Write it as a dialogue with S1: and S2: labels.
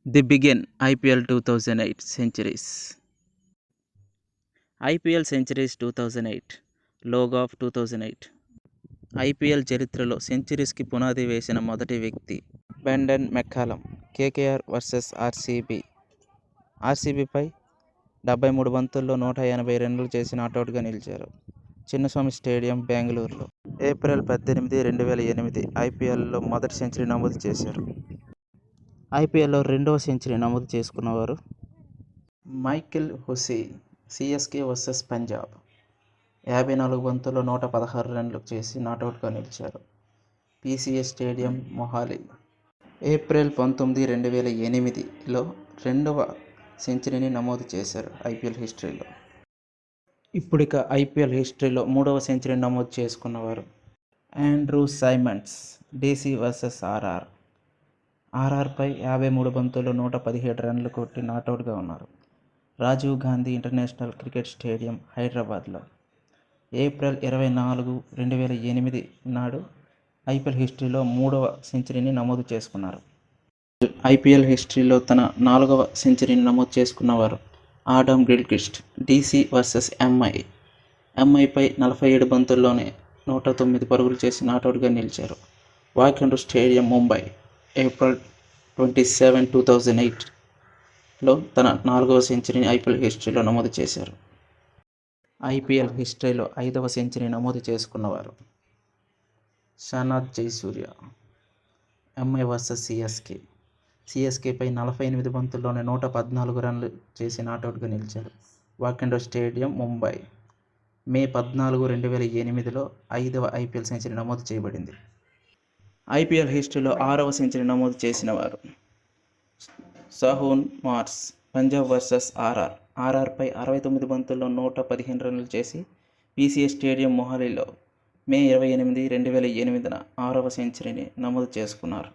S1: They begin IPL 2008 centuries. IPL Centuries 2008 logo of 2008 IPL చరిత్రలో సెంచరీస్కి పునాది వేసిన మొదటి వ్యక్తి బ్రెండన్ మెక్కాలం. కేకేఆర్ వర్సెస్ ఆర్సీబీపై 73 బంతుల్లో 180 రన్లు చేసి నాటౌట్గా నిలిచారు. చిన్నస్వామి స్టేడియం, బెంగళూరులో. ఏప్రిల్ 18, 2008 ఐపీఎల్లో మొదటి సెంచరీ నమోదు చేశారు. ఐపీఎల్లో రెండవ సెంచరీ నమోదు చేసుకున్నవారు Michael Hussey. CSK versus Punjab 54 బంతుల్లో 116 రన్లు చేసి నాటౌట్గా నిలిచారు. PCA stadium, Mohali. ఏప్రిల్ 19, 2008లో రెండవ సెంచరీని నమోదు చేశారు ఐపీఎల్ హిస్టరీలో. ఇప్పుడిక ఐపీఎల్ హిస్టరీలో మూడవ సెంచరీ నమోదు చేసుకున్నవారు ఆండ్రూ సైమండ్స్. డీసీ వర్సెస్ ఆర్ఆర్పై 53 బంతుల్లో 117 రన్లు కొట్టి నాటౌట్గా ఉన్నారు. Rajiv Gandhi international cricket stadium, హైదరాబాద్లో. ఏప్రిల్ 24, 2008 నాడు ఐపీఎల్ హిస్టరీలో మూడవ సెంచరీని నమోదు చేసుకున్నారు. ఐపీఎల్ హిస్టరీలో తన 4వ సెంచరీని నమోదు చేసుకున్నవారు ఆడమ్ గిల్క్రిస్ట్. డీసీ వర్సెస్ ఎంఐపై 47 బంతుల్లోనే 109 పరుగులు చేసి నాటౌట్గా నిలిచారు. వాంఖేడే స్టేడియం, ముంబై. ఏప్రిల్ 27, 2008లో తన 4వ సెంచరీని ఐపీఎల్ హిస్టరీలో నమోదు చేశారు. ఐపీఎల్ హిస్టరీలో 5వ సెంచరీ నమోదు చేసుకున్నవారు షహనాజ్ జయసూర్య. ఎంఐ వర్సెస్ సిఎస్కేపై 48 బంతుల్లోనే 114 రన్లు చేసి నాటౌట్గా నిలిచారు. వాంఖేడే స్టేడియం, ముంబై. మే 14, 2008లో 5వ ఐపీఎల్ సెంచరీ నమోదు చేయబడింది. ఐపీఎల్ హిస్టరీలో 6వ సెంచరీ నమోదు చేసినవారు షాహూన్ మార్ష్. పంజాబ్ వర్సెస్ ఆర్ఆర్పై 69 బంతుల్లో 115 రన్లు చేసి పీసీఏ స్టేడియం, మొహాలీలో మే 28, 2008న 6వ సెంచరీని నమోదు చేసుకున్నారు.